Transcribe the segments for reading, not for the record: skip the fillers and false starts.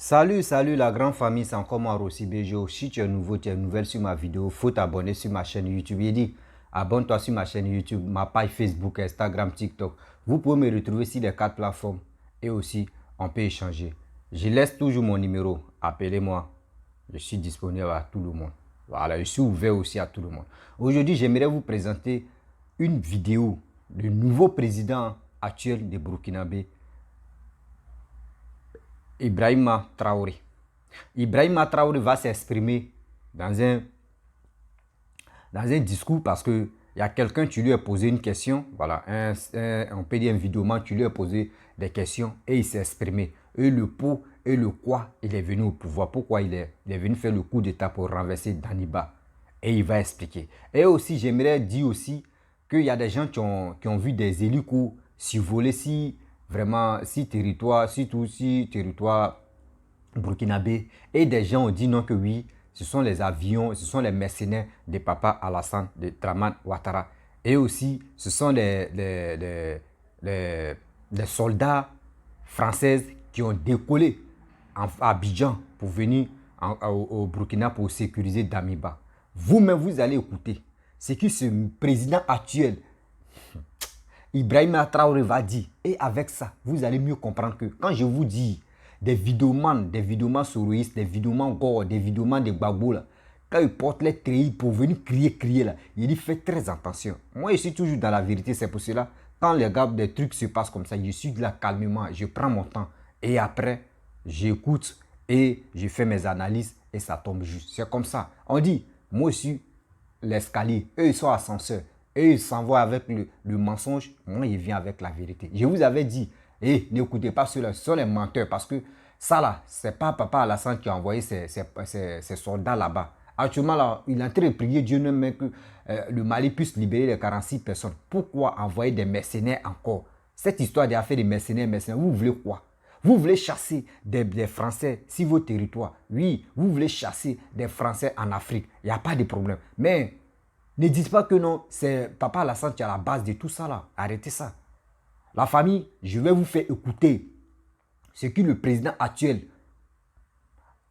Salut la grande famille, c'est encore moi Rossi Bejo. Si tu es nouveau, tu es nouvelle sur ma vidéo, faut t'abonner sur ma chaîne YouTube. Il dit, abonne-toi sur ma chaîne YouTube, ma page Facebook, Instagram, TikTok. Vous pouvez me retrouver sur les 4 plateformes et aussi on peut échanger. Je laisse toujours mon numéro, appelez-moi. Je suis disponible à tout le monde. Voilà, je suis ouvert aussi à tout le monde. Aujourd'hui, j'aimerais vous présenter une vidéo du nouveau président actuel de Burkinabé, Ibrahima Traoré. Ibrahima Traoré va s'exprimer dans un discours parce que il y a quelqu'un, tu lui as posé une question, voilà, on peut dire un vidéoman, tu lui as posé des questions et il s'est exprimé. Et le pour et le quoi, il est venu au pouvoir. Pourquoi il est venu faire le coup d'état pour renverser Daniba. Et il va expliquer. Et aussi, j'aimerais dire aussi qu'il y a des gens qui ont vu des hélicos survoler si vraiment, si territoire, si territoire burkinabé. Et des gens ont dit non que oui, ce sont les avions, ce sont les mercenaires de Papa Alassane, de Draman Ouattara. Et aussi, ce sont les soldats français qui ont décollé à Abidjan pour venir au Burkina pour sécuriser Damiba. Vous-même, vous allez écouter ce que ce président actuel, Ibrahima Traoré, va dire. Et avec ça, vous allez mieux comprendre que quand je vous dis des vidéomans soroïstes, des vidéomans gore, des vidéomans de Gbagbo là, quand ils portent les treillis pour venir crier là, il dit faites très attention. Moi, je suis toujours dans la vérité, c'est pour cela. Quand les gars, des trucs se passent comme ça, je suis de là calmement, je prends mon temps. Et après, j'écoute et je fais mes analyses et ça tombe juste. C'est comme ça. On dit, moi aussi, l'escalier, eux ils sont ascenseurs. Et ils s'envoient avec le mensonge, moi il vient avec la vérité. Je vous avais dit, n'écoutez pas ceux-là, ce sont les menteurs parce que ça là, c'est pas Papa Alassane qui a envoyé ses soldats là-bas. Actuellement là, il est en train de prier Dieu même que le Mali puisse libérer les 46 personnes. Pourquoi envoyer des mercenaires encore? Cette histoire d'affaires des mercenaires, vous voulez quoi? Vous voulez chasser des Français sur vos territoires. Oui, vous voulez chasser des Français en Afrique. Il n'y a pas de problème. Mais ne dites pas que non, c'est Papa Alassane qui est à la base de tout ça là. Arrêtez ça. La famille, je vais vous faire écouter ce que le président actuel,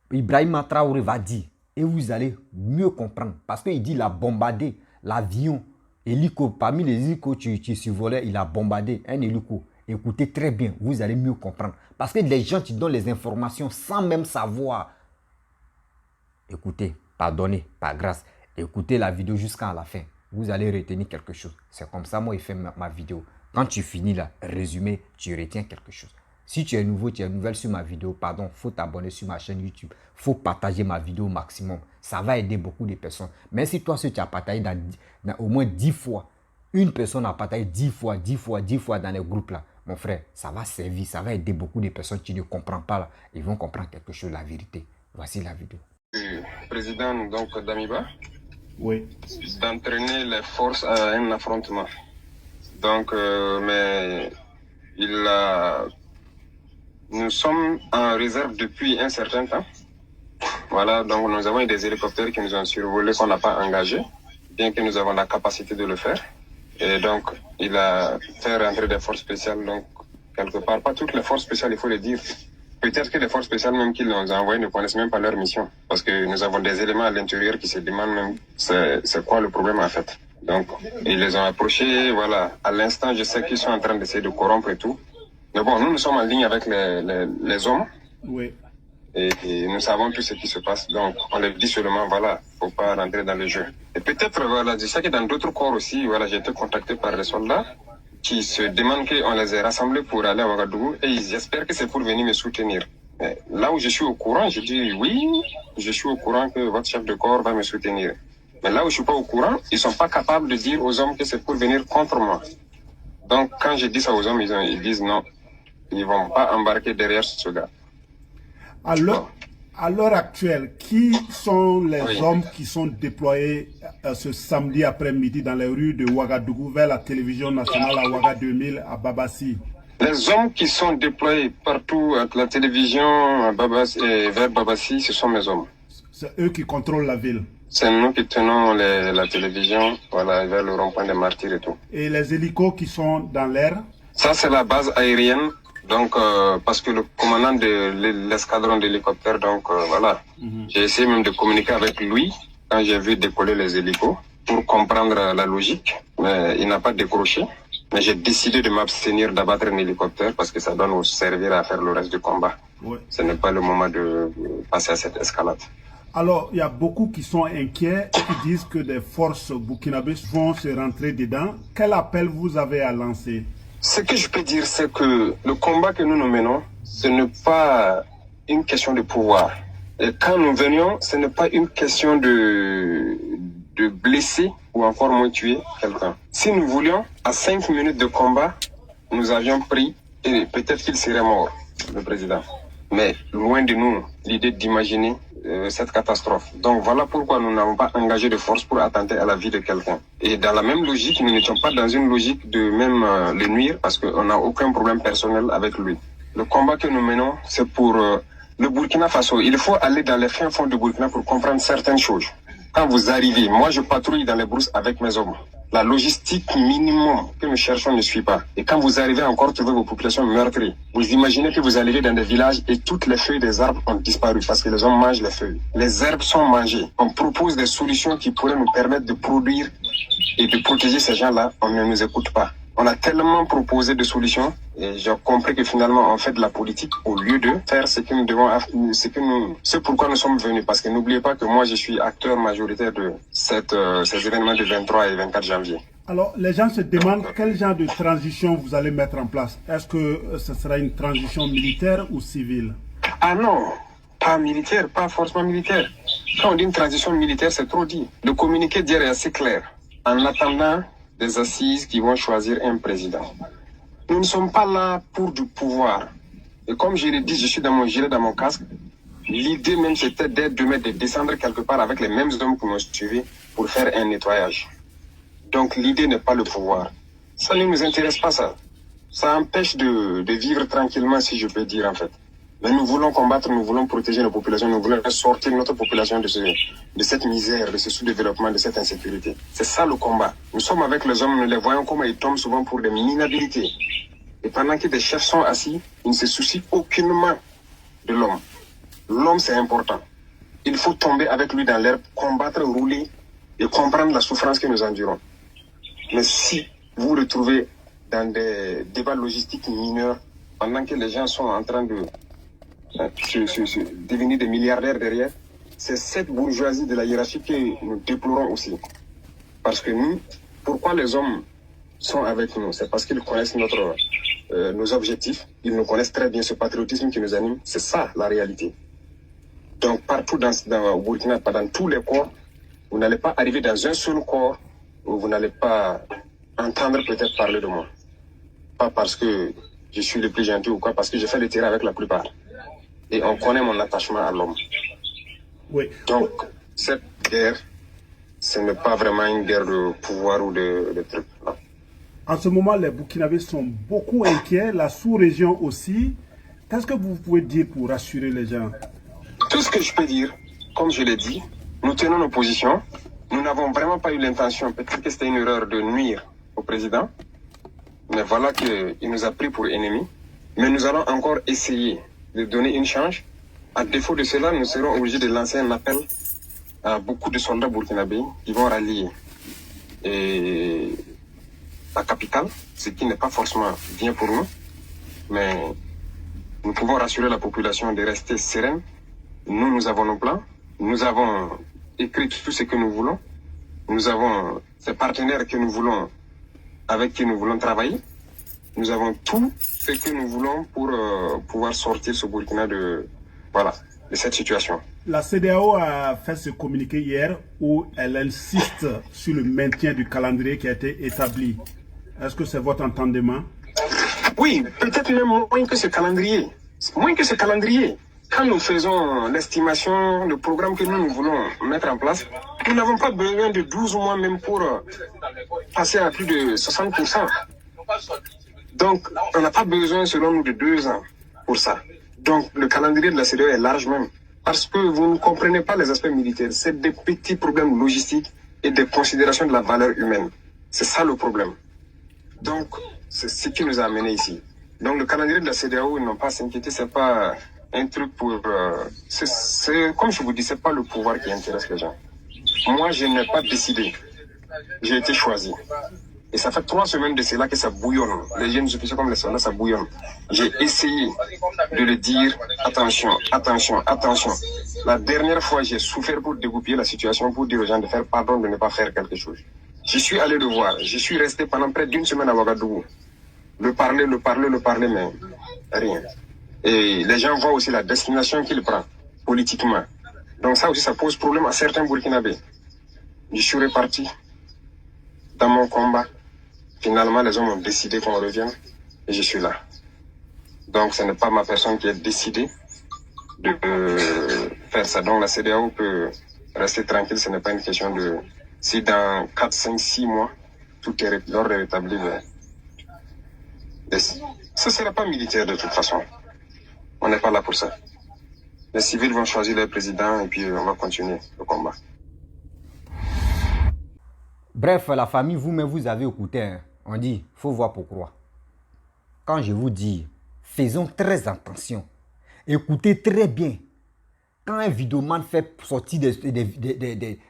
Ibrahima Traoré, va dire. Et vous allez mieux comprendre. Parce qu'il dit qu'il a bombardé l'avion, hélico. Parmi les hélicos qui survolaient, il a bombardé un hélico. Écoutez très bien, vous allez mieux comprendre. Parce que les gens qui donnent les informations sans même savoir. Écoutez, pardonnez, par grâce. Écoutez la vidéo jusqu'à la fin. Vous allez retenir quelque chose. C'est comme ça, moi, je fais ma vidéo. Quand tu finis là, résumé, tu retiens quelque chose. Si tu es nouveau, tu es nouvelle sur ma vidéo, pardon, il faut t'abonner sur ma chaîne YouTube. Il faut partager ma vidéo au maximum. Ça va aider beaucoup de personnes. Mais si toi, si tu as partagé dans au moins 10 fois, une personne a partagé 10 fois dans les groupes là, mon frère, ça va servir, ça va aider beaucoup de personnes qui ne comprennent pas là. Ils vont comprendre quelque chose, la vérité. Voici la vidéo. Président donc Damiba, oui, d'entraîner les forces à un affrontement. Donc, mais nous sommes en réserve depuis un certain temps. Voilà, donc nous avons eu des hélicoptères qui nous ont survolés qu'on n'a pas engagés, bien que nous avons la capacité de le faire. Et donc, il a fait rentrer des forces spéciales, donc quelque part, pas toutes les forces spéciales, il faut le dire. Peut-être que les forces spéciales même qui nous ont envoyés ne connaissent même pas leur mission. Parce que nous avons des éléments à l'intérieur qui se demandent même c'est quoi le problème en fait. Donc, ils les ont approchés, voilà. À l'instant, je sais qu'ils sont en train d'essayer de corrompre et tout. Mais bon, nous sommes en ligne avec les hommes. oui. Et nous savons tout ce qui se passe. Donc, on leur dit seulement, voilà, faut pas rentrer dans le jeu. Et peut-être, voilà, je sais que dans d'autres corps aussi, voilà, j'ai été contacté par des soldats qui se demandent qu'on les ait rassemblés pour aller à Ouagadougou et ils espèrent que c'est pour venir me soutenir. Mais là où je suis au courant, je dis oui, je suis au courant que votre chef de corps va me soutenir. Mais là où je suis pas au courant, ils sont pas capables de dire aux hommes que c'est pour venir contre moi. Donc, quand je dis ça aux hommes, ils disent non, ils vont pas embarquer derrière ce gars. À l'heure actuelle, qui sont les hommes qui sont déployés ce samedi après-midi dans les rues de Ouagadougou vers la télévision nationale à Ouaga 2000 à Babassi? Les hommes qui sont déployés partout à la télévision à Babassi et vers Babassi, ce sont mes hommes. C'est eux qui contrôlent la ville. C'est nous qui tenons la télévision, voilà, vers le rond-point des martyrs et tout. Et les hélicos qui sont dans l'air? Ça, c'est la base aérienne Donc, parce que le commandant de l'escadron d'hélicoptères, donc voilà, j'ai essayé même de communiquer avec lui quand j'ai vu décoller les hélicos pour comprendre la logique, mais il n'a pas décroché. Mais j'ai décidé de m'abstenir d'abattre un hélicoptère parce que ça doit nous servir à faire le reste du combat. Ouais. Ce n'est pas le moment de passer à cette escalade. Alors, il y a beaucoup qui sont inquiets et qui disent que des forces burkinabées vont se rentrer dedans. Quel appel vous avez à lancer? Ce que je peux dire, c'est que le combat que nous menons, ce n'est pas une question de pouvoir. Et quand nous venions, ce n'est pas une question de blesser ou encore moins tuer quelqu'un. Si nous voulions, à 5 minutes de combat, nous avions pris, et peut-être qu'il serait mort, le président. Mais loin de nous, l'idée d'imaginer cette catastrophe. Donc voilà pourquoi nous n'avons pas engagé de force pour attenter à la vie de quelqu'un. Et dans la même logique, nous n'étions pas dans une logique de même le nuire parce qu'on n'a aucun problème personnel avec lui. Le combat que nous menons, c'est pour le Burkina Faso. Il faut aller dans les fins fonds du Burkina pour comprendre certaines choses. Quand vous arrivez, moi je patrouille dans les brousses avec mes hommes. La logistique minimum que nous cherchons ne suit pas. Et quand vous arrivez encore trouver vos populations meurtries, vous imaginez que vous arrivez dans des villages et toutes les feuilles des arbres ont disparu parce que les hommes mangent les feuilles. Les herbes sont mangées. On propose des solutions qui pourraient nous permettre de produire et de protéger ces gens-là. On ne nous écoute pas. On a tellement proposé de solutions et j'ai compris que finalement on fait de la politique au lieu de faire ce que nous devons, c'est pourquoi nous sommes venus. Parce que n'oubliez pas que moi je suis acteur majoritaire de ces événements du 23 et 24 janvier. Alors les gens se demandent quel genre de transition vous allez mettre en place. Est-ce que ce sera une transition militaire ou civile? Ah non, pas militaire, pas forcément militaire. Quand on dit une transition militaire, c'est trop dit. Le communiqué d'hier est assez clair. En attendant des assises qui vont choisir un président. Nous ne sommes pas là pour du pouvoir. Et comme je l'ai dit, je suis dans mon gilet, dans mon casque. L'idée même c'était de descendre quelque part avec les mêmes hommes qui m'ont suivi pour faire un nettoyage. Donc l'idée n'est pas le pouvoir. Ça ne nous intéresse pas ça. Ça empêche de vivre tranquillement si je peux dire en fait. Mais nous voulons combattre, nous voulons protéger nos populations, nous voulons sortir notre population de cette misère, de ce sous-développement, de cette insécurité. C'est ça le combat. Nous sommes avec les hommes, nous les voyons comment ils tombent souvent pour des minabilités. Et pendant que des chefs sont assis, ils ne se soucient aucunement de l'homme. L'homme, c'est important. Il faut tomber avec lui dans l'herbe, combattre, rouler et comprendre la souffrance que nous endurons. Mais si vous vous retrouvez dans des débats logistiques mineurs, pendant que les gens sont en train de devenir des milliardaires derrière, c'est cette bourgeoisie de la hiérarchie que nous déplorons aussi. Parce que nous, pourquoi les hommes sont avec nous? C'est parce qu'ils connaissent nos objectifs, ils nous connaissent très bien, ce patriotisme qui nous anime, c'est ça la réalité. Donc partout dans Burkina, dans tous les corps, vous n'allez pas arriver dans un seul corps où vous n'allez pas entendre peut-être parler de moi. Pas parce que je suis le plus gentil ou quoi, parce que j'ai fait le terrain avec la plupart. Et on connaît mon attachement à l'homme. Oui. Donc, cette guerre, ce n'est pas vraiment une guerre de pouvoir ou de trucs. Non. En ce moment, les Burkinabés sont beaucoup inquiets, la sous-région aussi. Qu'est-ce que vous pouvez dire pour rassurer les gens? Tout ce que je peux dire, comme je l'ai dit, nous tenons nos positions. Nous n'avons vraiment pas eu l'intention, peut-être que c'était une erreur de nuire au président. Mais voilà qu'il nous a pris pour ennemis. Mais nous allons encore essayer de donner une chance. À défaut de cela, nous serons obligés de lancer un appel à beaucoup de soldats burkinabés qui vont rallier la capitale, ce qui n'est pas forcément bien pour nous. Mais nous pouvons rassurer la population de rester sereine. Nous avons nos plans. Nous avons écrit tout ce que nous voulons. Nous avons ces partenaires que nous voulons, avec qui nous voulons travailler. Nous avons tout ce que nous voulons pour pouvoir sortir ce Burkina de cette situation. La CEDEAO a fait ce communiqué hier où elle insiste sur le maintien du calendrier qui a été établi. Est-ce que c'est votre entendement? Oui, peut-être même moins que ce calendrier. Moins que ce calendrier. Quand nous faisons l'estimation, le programme que nous voulons mettre en place, nous n'avons pas besoin de 12 mois même pour passer à plus de 60%. Donc, on n'a pas besoin, selon nous, de 2 ans pour ça. Donc, le calendrier de la CEDEAO est large même. Parce que vous ne comprenez pas les aspects militaires. C'est des petits problèmes logistiques et des considérations de la valeur humaine. C'est ça le problème. Donc, c'est ce qui nous a amenés ici. Donc le calendrier de la CEDEAO, ils n'ont pas à s'inquiéter, c'est pas un truc pour... comme je vous dis, c'est pas le pouvoir qui intéresse les gens. Moi, je n'ai pas décidé. J'ai été choisi. Et ça fait 3 semaines de cela que ça bouillonne. Les jeunes officiers comme les soldats, ça bouillonne. J'ai essayé de le dire, attention, attention, attention. La dernière fois, j'ai souffert pour dégoupiller la situation, pour dire aux gens de faire pardon, de ne pas faire quelque chose. Je suis allé le voir. Je suis resté pendant près d'1 semaine à Ouagadougou. Le parler, mais rien. Et les gens voient aussi la destination qu'il prend, politiquement. Donc ça aussi, ça pose problème à certains Burkinabés. Je suis reparti dans mon combat. Finalement, les hommes ont décidé qu'on revienne et je suis là. Donc, ce n'est pas ma personne qui a décidé de faire ça. Donc, la CEDEAO peut rester tranquille. Ce n'est pas une question de... Si dans 4, 5, 6 mois, tout est rétabli, ce ne sera pas militaire de toute façon. On n'est pas là pour ça. Les civils vont choisir leur président et puis on va continuer le combat. Bref, la famille, vous-même, vous avez écouté. Hein. On dit, faut voir pour croire. Quand je vous dis, faisons très attention. Écoutez très bien. Quand un vidéoman fait sortir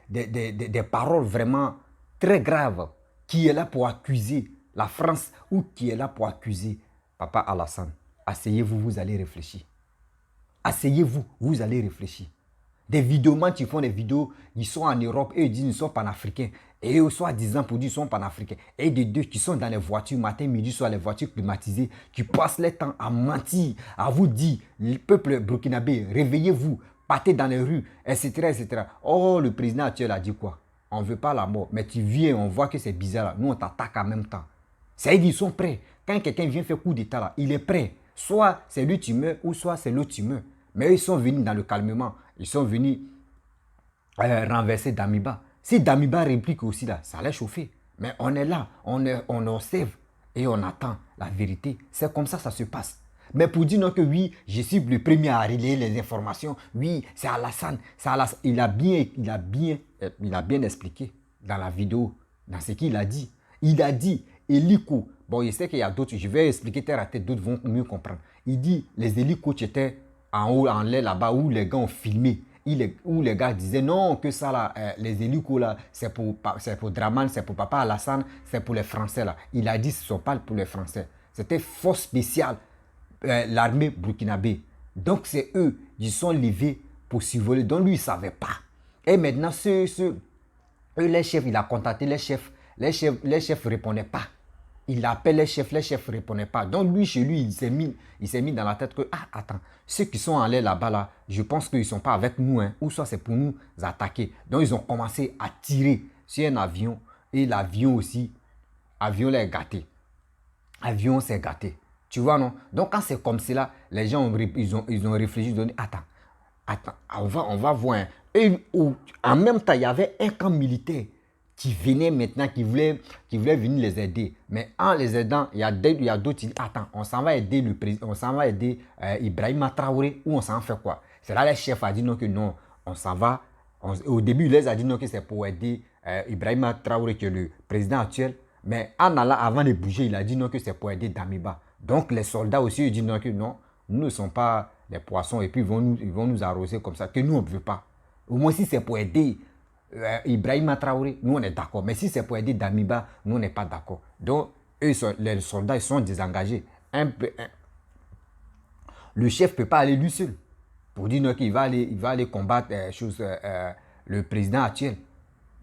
des paroles vraiment très graves, qui est là pour accuser la France ou qui est là pour accuser Papa Alassane, asseyez-vous, vous allez réfléchir. Asseyez-vous, vous allez réfléchir. Des vidéomans qui font des vidéos, ils sont en Europe et ils disent qu'ils sont panafricains. Et eux, soi-disant, pour dire qu'ils sont panafricains. Et des deux qui sont dans les voitures, matin, midi, soir, les voitures climatisées, qui passent leur temps à mentir, à vous dire, le peuple burkinabé, réveillez-vous, partez dans les rues, etc., etc. Oh, le président actuel a dit quoi? On ne veut pas la mort, mais tu viens, on voit que c'est bizarre. Là. Nous, on t'attaque en même temps. C'est-à-dire qu'ils sont prêts. Quand quelqu'un vient faire coup d'état, là, il est prêt. Soit c'est lui qui meurt, ou soit c'est l'autre qui meurt. Mais eux, ils sont venus dans le calmement. Ils sont venus renverser Damiba. Si Damiba réplique aussi là, ça allait chauffer. Mais on est là, on observe et on attend la vérité. C'est comme ça se passe. Mais pour dire non que oui, je suis le premier à relayer les informations. Oui, c'est Alassane. Il a bien expliqué dans la vidéo, dans ce qu'il a dit. Il a dit, hélico. Bon, je sais qu'il y a d'autres, je vais expliquer terre à tête, d'autres vont mieux comprendre. Il dit, les hélicos étaient en haut, en l'air là-bas, où les gars ont filmé. Où les gars disaient non, que ça là, les hélicos là, c'est pour Draman, c'est pour Papa Alassane, c'est pour les Français là. Il a dit ce ne sont pas pour les Français. C'était force spéciale, l'armée burkinabé. Donc c'est eux, ils sont levés pour survoler. Donc lui, il ne savait pas. Et maintenant, eux, les chefs, il a contacté les chefs. Les chefs ne répondaient pas. Il appelle les chefs ne répondaient pas. Donc lui, chez lui, il s'est mis dans la tête que, attends, ceux qui sont en l'air là-bas, là, je pense qu'ils ne sont pas avec nous, hein, ou soit c'est pour nous attaquer. Donc ils ont commencé à tirer sur un avion, et l'avion aussi, l'avion l'est gâté. L'avion s'est gâté. Tu vois, non? Donc quand c'est comme cela, les gens ils ont réfléchi, ils ont dit, attends, on va voir. Hein. Et en même temps, il y avait un camp militaire qui venaient maintenant, qui voulaient venir les aider. Mais en les aidant, il y a d'autres qui disent, attends, on s'en va aider le président, on s'en va aider Ibrahima Traoré, ou on s'en fait quoi? C'est là le chef a dit non, que non, on s'en va. Au début, il les a dit non, que c'est pour aider Ibrahima Traoré, qui est le président actuel. Mais en allant, avant de bouger, il a dit non, que c'est pour aider Damiba. Donc les soldats aussi, ils disent non, que non, nous ne sommes pas des poissons, et puis ils vont nous arroser comme ça, que nous, on ne veut pas. Au moins, si c'est pour aider Ibrahima Traoré, nous on est d'accord. Mais si c'est pour aider Damiba, nous on n'est pas d'accord. Donc, les soldats, ils sont désengagés. Le chef ne peut pas aller lui seul. Pour dire qu'il va aller combattre le président actuel.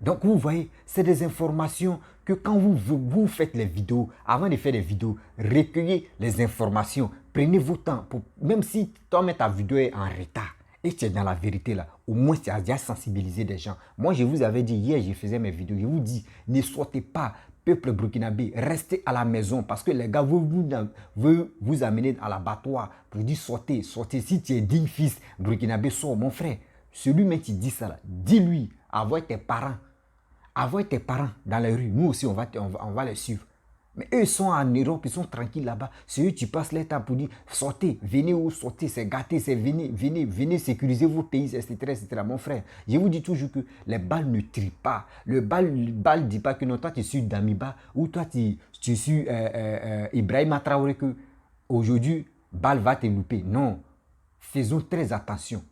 Donc, vous voyez, c'est des informations que quand vous faites les vidéos, avant de faire des vidéos, recueillez les informations. Prenez vos temps. Même si toi-même ta vidéo est en retard, et tu es dans la vérité là, au moins tu as déjà sensibilisé des gens. Moi, je vous avais dit hier, je faisais mes vidéos, je vous dis, ne sortez pas, peuple burkinabé, restez à la maison parce que les gars veulent vous amener à l'abattoir pour dire sortez. Si tu es digne fils burkinabé, sors mon frère. Celui-même qui dit ça là, dis-lui, envoie tes parents dans les rues. Nous aussi, on va les suivre. Mais eux sont en Europe, ils sont tranquilles là-bas. C'est eux qui passent leur temps pour dire sortez, venez où sortez, c'est gâté, c'est venez sécuriser vos pays, etc., etc. Mon frère, je vous dis toujours que les balles ne trient pas. Le balle ne dit pas que non, toi tu suis Damiba ou toi tu suis Ibrahima Traoré, que aujourd'hui, balle va te louper. Non, faisons très attention.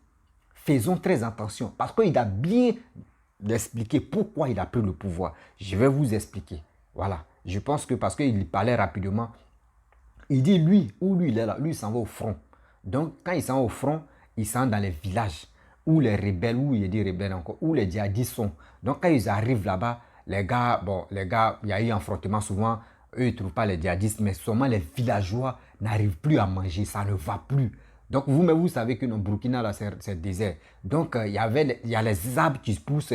Faisons très attention parce qu'il a bien expliqué pourquoi il a pris le pouvoir. Je vais vous expliquer. Voilà. Je pense que parce qu'il parlait rapidement, il dit lui, il est là, lui il s'en va au front. Donc quand il s'en va au front, il s'en va dans les villages où les rebelles, où il y a des rebelles encore, où les djihadistes sont. Donc quand ils arrivent là-bas, les gars, il y a eu un affrontement souvent, eux ils ne trouvent pas les djihadistes, mais seulement les villageois n'arrivent plus à manger, ça ne va plus. Donc vous-même, vous savez que dans Burkina, là, c'est désert. Donc il y a les arbres qui poussent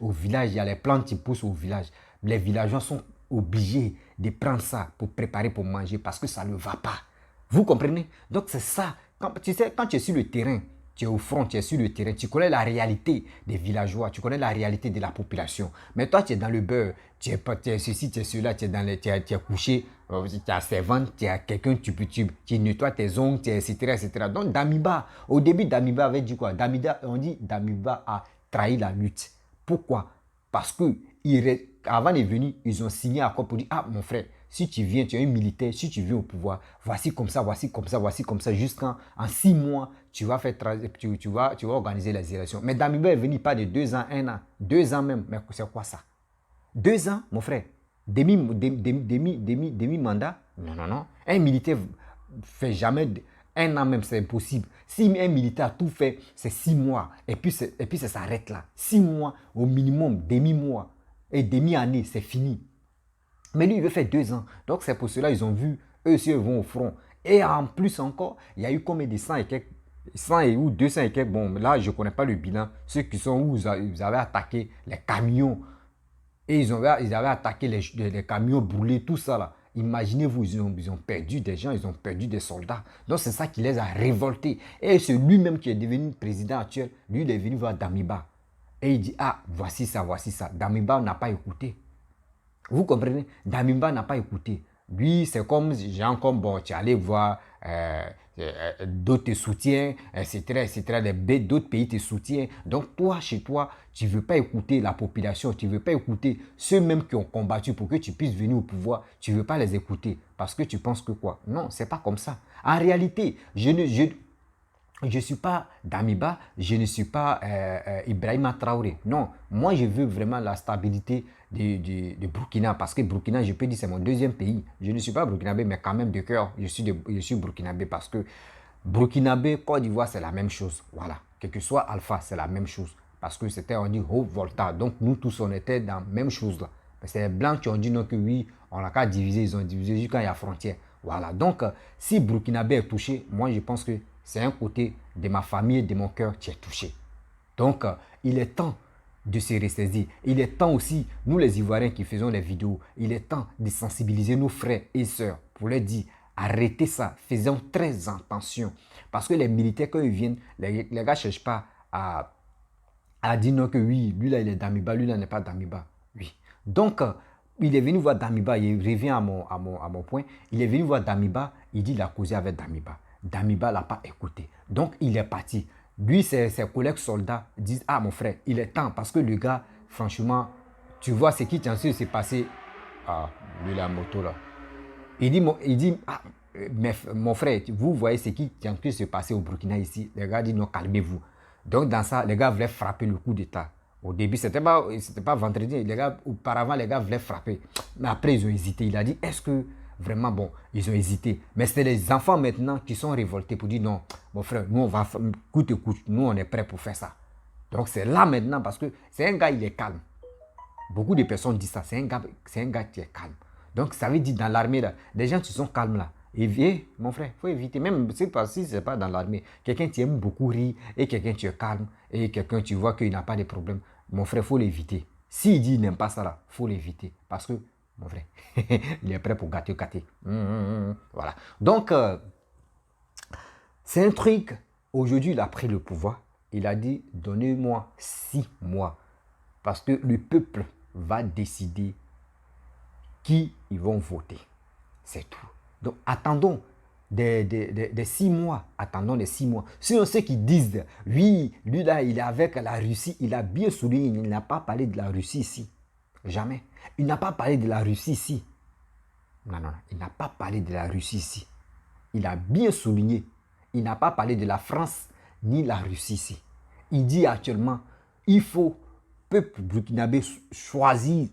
au village, il y a les plantes qui poussent au village. Les villageois sont obligés de prendre ça pour préparer pour manger parce que ça ne va pas. Vous comprenez? Donc c'est ça. Quand tu es sur le terrain, tu es au front, tu es sur le terrain, tu connais la réalité des villageois, tu connais la réalité de la population. Mais toi, tu es dans le beurre, tu es ceci, tu es cela, tu es couché, tu as servante, tu as quelqu'un, tu nettoies tes ongles, etc., etc. Donc Damiba, au début, Damiba avait dit quoi? On dit Damiba a trahi la lutte. Pourquoi? Parce que avant de venir, ils ont signé un accord pour dire, ah mon frère, si tu viens, tu es un militaire, si tu viens au pouvoir, voici comme ça, voici comme ça, voici comme ça, jusqu'en 6 mois, tu vas organiser les élections. Mais Damiba est venu pas de 2 ans, 1 an, 2 ans même. Mais c'est quoi ça? 2 ans, mon frère, demi-mandat? Non, non, non. Un militaire fait jamais 1 an même, c'est impossible. Si un militaire a tout fait, c'est 6 mois. Et puis ça s'arrête là. 6 mois au minimum, demi-mois. Et demi-année, c'est fini. Mais lui, il veut faire 2 ans. Donc, c'est pour cela qu'ils ont vu, eux aussi, ils vont au front. Et en plus encore, il y a eu combien de 100 et quelques, 100 ou 200 et quelques, bon, là, je ne connais pas le bilan. Ceux qui sont où ils avaient attaqué les camions. Et ils avaient attaqué les camions brûlés, tout ça là. Imaginez-vous, ils ont perdu des gens, ils ont perdu des soldats. Donc, c'est ça qui les a révoltés. Et c'est lui-même qui est devenu président actuel. Lui, il est venu voir Damiba. Et il dit, ah, voici ça, voici ça. Damiba n'a pas écouté. Vous comprenez? Damiba n'a pas écouté. Lui, c'est comme, bon, tu es allé voir d'autres te soutiennent, etc., etc. D'autres pays te soutiennent. Donc, toi, chez toi, tu ne veux pas écouter la population, tu ne veux pas écouter ceux-mêmes qui ont combattu pour que tu puisses venir au pouvoir. Tu ne veux pas les écouter parce que tu penses que quoi? Non, ce n'est pas comme ça. En réalité, je ne suis pas Damiba, je ne suis pas Ibrahima Traoré. Non, moi je veux vraiment la stabilité de Burkina parce que Burkina, je peux dire, c'est mon 2e pays. Je ne suis pas burkinabé, mais quand même de cœur, je suis burkinabé parce que burkinabé, Côte d'Ivoire, c'est la même chose. Voilà, quel que soit Alpha, c'est la même chose. Parce que c'était, on dit, Haut-Volta. Donc nous tous, on était dans la même chose là. C'est les Blancs qui ont dit non que oui, on n'a qu'à diviser, ils ont divisé jusqu'à il y a frontière. Voilà, donc si burkinabé est touché, moi je pense que c'est un côté de ma famille, de mon cœur qui est touché. Donc, il est temps de se ressaisir. Il est temps aussi, nous les Ivoiriens qui faisons les vidéos, il est temps de sensibiliser nos frères et sœurs pour leur dire, arrêtez ça, faisons très attention. Parce que les militaires, quand ils viennent, les gars ne cherchent pas à dire non que oui, lui là il est Damiba, lui là n'est pas Damiba. Oui. Donc, il est venu voir Damiba, il revient à mon point, il est venu voir Damiba, il dit il a causé avec Damiba. Damiba ne l'a pas écouté. Donc, il est parti. Lui, ses collègues soldats disent, ah mon frère, il est temps. Parce que le gars, franchement, tu vois ce qui est en train de se passer. Ah, lui, la moto là. Il dit ah, mais mon frère, vous voyez ce qui est en train de se passer au Burkina ici. Les gars disent, non, calmez-vous. Donc, dans ça, les gars voulaient frapper le coup d'État. Au début, ce n'était pas vendredi. Auparavant, les gars voulaient frapper. Mais après, ils ont hésité. Il a dit, est-ce que vraiment, bon, ils ont hésité. Mais c'est les enfants maintenant qui sont révoltés pour dire non, mon frère, nous on va, coûte, nous on est prêts pour faire ça. Donc c'est là maintenant parce que c'est un gars, il est calme. Beaucoup de personnes disent ça, c'est un gars qui est calme. Donc ça veut dire dans l'armée, là, des gens qui sont calmes là. Et mon frère, il faut éviter, même si ce n'est pas dans l'armée, quelqu'un qui aime beaucoup rire et quelqu'un qui est calme et quelqu'un tu vois qu'il n'a pas de problème, mon frère, il faut l'éviter. S'il dit qu'il n'aime pas ça là, il faut l'éviter parce que mon vrai, il est prêt pour gâter. Voilà. Donc, c'est un truc. Aujourd'hui, il a pris le pouvoir. Il a dit, donnez-moi 6 mois. Parce que le peuple va décider qui ils vont voter. C'est tout. Donc, attendons des 6 mois. Attendons les 6 mois. Sinon, ceux qui disent, oui, lui là, il est avec la Russie, il a bien souligné, il n'a pas parlé de la Russie ici. Jamais. Il n'a pas parlé de la Russie ici. Non, il n'a pas parlé de la Russie ici. il a bien souligné. Il n'a pas parlé de la France ni la Russie ici. Il dit actuellement, il faut, peuple burkinabé, choisir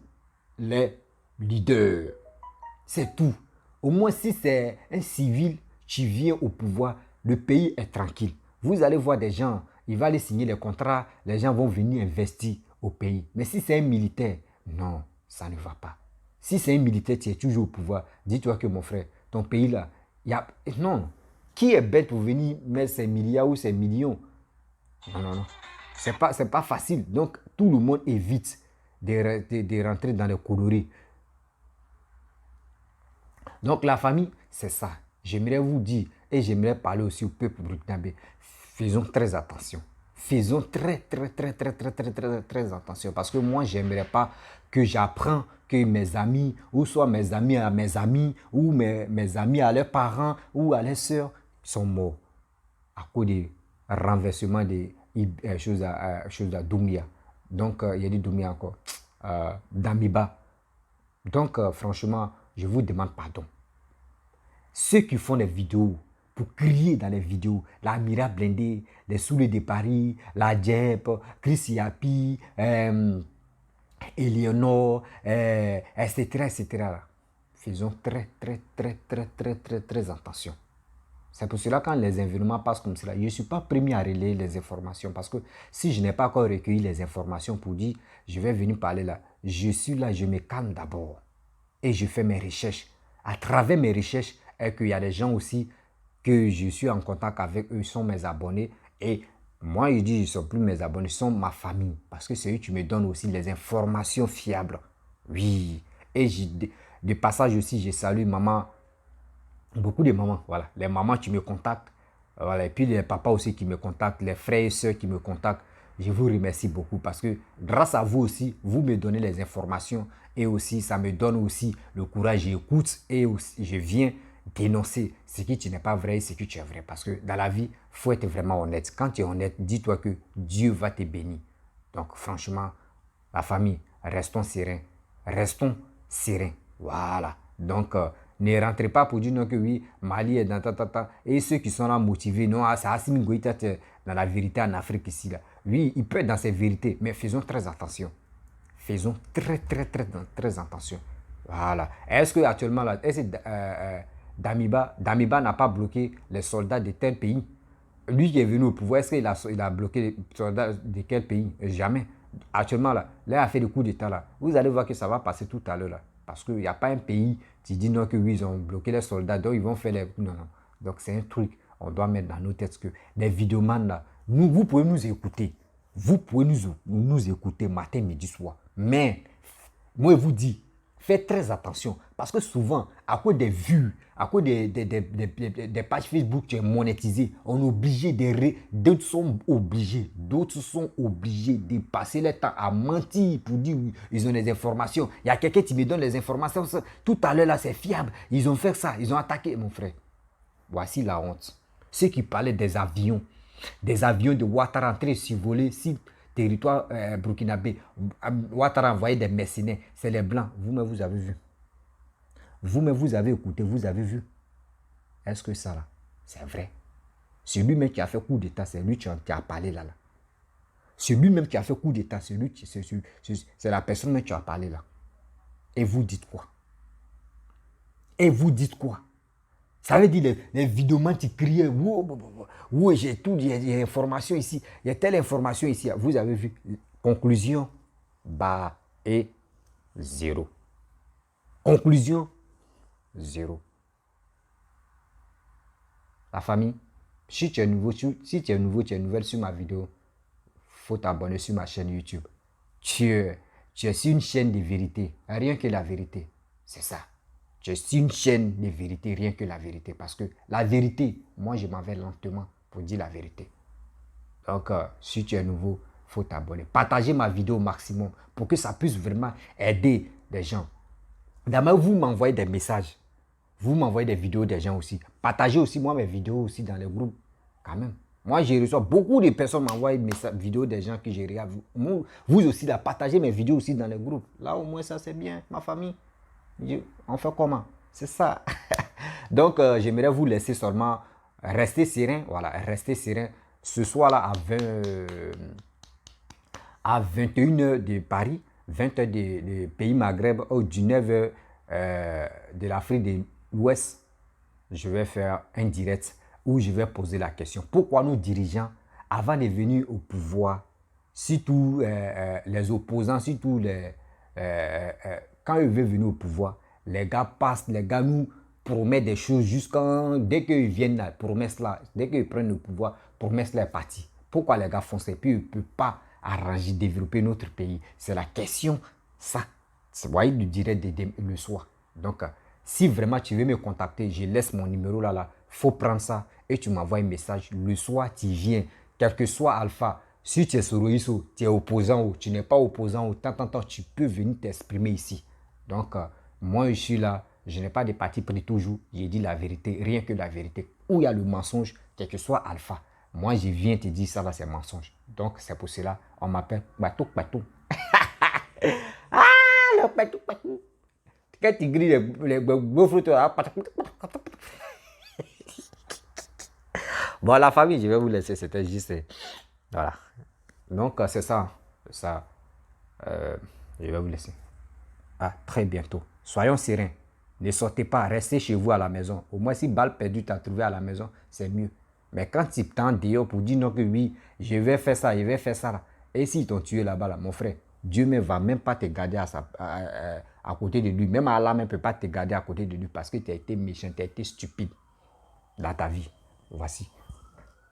les leaders. C'est tout. Au moins, si c'est un civil qui vient au pouvoir, le pays est tranquille. Vous allez voir des gens, il va aller signer les contrats, les gens vont venir investir au pays. Mais si c'est un militaire, non, ça ne va pas. Si c'est un militaire qui est toujours au pouvoir, dis-toi que mon frère, ton pays là, il y a... Non. Qui est bête pour venir mettre ses milliards ou ses millions? Non, non, non. C'est pas facile. Donc, tout le monde évite de rentrer dans les coloris. Donc, la famille, c'est ça. J'aimerais vous dire, et j'aimerais parler aussi au peuple burkinabé, faisons très attention. Faisons très attention. Parce que moi, j'aimerais pas que j'apprends que mes amis, ou soit mes amis à mes amis, ou mes amis à leurs parents, ou à leurs soeurs, sont morts à cause du renversement des choses à Doumbia. Donc, il y a dit Doumbia encore. Damiba. Donc, franchement, je vous demande pardon. Ceux qui font des vidéos pour crier dans les vidéos, la Mira Blindé, les Soulés de Paris, la Djep, Chris Yapi, Eleonore, etc., etc. Faisons très attention. C'est pour cela quand les événements passent comme cela, je ne suis pas premier à relayer les informations parce que si je n'ai pas encore recueilli les informations pour dire je vais venir parler là, je suis là, je me calme d'abord et je fais mes recherches. À travers mes recherches, et qu'il y a des gens aussi que je suis en contact avec eux, sont mes abonnés et moi je dis ils ne sont plus mes abonnés, ils sont ma famille parce que c'est eux qui me donnent aussi les informations fiables. Oui, et de passage aussi, je salue maman. Beaucoup de mamans, voilà. Les mamans qui me contactent, voilà. Et puis les papas aussi qui me contactent, les frères et sœurs qui me contactent. Je vous remercie beaucoup parce que grâce à vous aussi, vous me donnez les informations et aussi ça me donne aussi le courage. J'écoute et aussi je viens dénoncer ce qui n'est pas vrai et ce qui est vrai. Parce que dans la vie, il faut être vraiment honnête. Quand tu es honnête, dis-toi que Dieu va te bénir. Donc franchement, la famille, restons sereins. Restons sereins. Voilà. Donc, ne rentrez pas pour dire non que oui, Mali est dans ta. Et ceux qui sont là motivés, non, c'est Assimi Goïta dans la vérité en Afrique ici. Là. Oui, il peut être dans ses vérités, mais faisons très attention. Faisons très attention. Voilà. Est-ce que actuellement, là, Damiba n'a pas bloqué les soldats de tel pays? Lui qui est venu au pouvoir, est-ce qu'il a bloqué les soldats de quel pays? Jamais. Actuellement, là, il a fait des coups d'État. Là. Vous allez voir que ça va passer tout à l'heure. Là. Parce qu'il n'y a pas un pays qui dit non que oui, ils ont bloqué les soldats, donc ils vont faire les... Non. Donc c'est un truc, on doit mettre dans nos têtes que les vidéomans là, vous pouvez nous écouter. Vous pouvez nous écouter matin, midi, soir. Mais, moi je vous dis, faites très attention. Parce que souvent, à cause des vues, à cause des pages Facebook qui sont monétisées, on est obligé d'autres sont obligés de passer le temps à mentir pour dire ils ont des informations. Il y a quelqu'un qui me donne les informations. Tout à l'heure là, c'est fiable. Ils ont fait ça, ils ont attaqué mon frère. Voici la honte. Ceux qui parlaient des avions de Ouattara entrés survoler si territoire burkinabé, Ouattara envoyé des mercenaires, c'est les blancs. Vous-même, vous avez vu. Vous-même, vous avez écouté, vous avez vu. Est-ce que ça, là, c'est vrai? C'est lui-même qui a fait coup d'État, c'est lui qui a parlé là. C'est lui-même qui a fait coup d'État, c'est la personne même qui a parlé là. Et vous dites quoi? Ça veut dire les vidéomans qui criaient, oui, j'ai tout, il y a information ici, il y a telle information ici. Vous avez vu, conclusion, bas et zéro. Conclusion, zéro. La famille, si tu es nouveau, tu es nouvelle sur ma vidéo, faut t'abonner sur ma chaîne YouTube. Tu es sur une chaîne de vérité, rien que la vérité, c'est ça. Je suis une chaîne de vérité, rien que la vérité. Parce que la vérité, moi, je m'en vais lentement pour dire la vérité. Donc, si tu es nouveau, il faut t'abonner. Partagez ma vidéo au maximum pour que ça puisse vraiment aider les gens. D'abord, vous m'envoyez des messages. Vous m'envoyez des vidéos des gens aussi. Partagez aussi, moi, mes vidéos aussi dans les groupes. Quand même. Moi, je reçois beaucoup de personnes m'envoient des vidéos des gens que je regarde. Vous aussi, là, partagez mes vidéos aussi dans les groupes. Là, au moins, ça, c'est bien, ma famille. On fait comment? C'est ça. Donc, j'aimerais vous laisser seulement rester serein. Voilà, rester serein. Ce soir-là, à 21h de Paris, 20h de pays Maghreb, ou 19h de l'Afrique de l'Ouest, je vais faire un direct où je vais poser la question. Pourquoi nos dirigeants, avant de venir au pouvoir, surtout les opposants, surtout quand ils veulent venir au pouvoir, les gars passent, les gars nous promettent des choses dès qu'ils viennent là, promesses là, dès qu'ils prennent le pouvoir, promesses là est partie. Pourquoi les gars font ça et puis ils ne peuvent pas arranger, développer notre pays? C'est la question, ça. Vous voyez le direct le soir. Donc, si vraiment tu veux me contacter, je laisse mon numéro là. Faut prendre ça et tu m'envoies un message. Le soir, tu viens. Quel que soit Alpha, si tu es sur Roïso, tu es opposant ou tu n'es pas opposant ou tant, tu peux venir t'exprimer ici. Donc, moi, je suis là. Je n'ai pas de parti pris toujours. J'ai dit la vérité, rien que la vérité. Où il y a le mensonge, quel que soit Alpha. Moi, je viens te dire ça là, c'est mensonge. Donc, c'est pour cela, on m'appelle Batou. Ah, le Batou. Quand tu grilles les beaux fruits, bon, la famille, je vais vous laisser. C'était juste. Voilà. Donc, c'est ça. Je vais vous laisser. À très bientôt. Soyons sereins. Ne sortez pas. Restez chez vous à la maison. Au moins, si balle perdue t'as trouvé à la maison, c'est mieux. Mais quand tu t'en dehors pour dire non que oui, je vais faire ça, là. Et s'ils t'ont tué là-bas, là, mon frère, Dieu ne va même pas te garder à côté de lui. Même Allah ne peut pas te garder à côté de lui parce que tu as été méchant, tu as été stupide dans ta vie. Voici.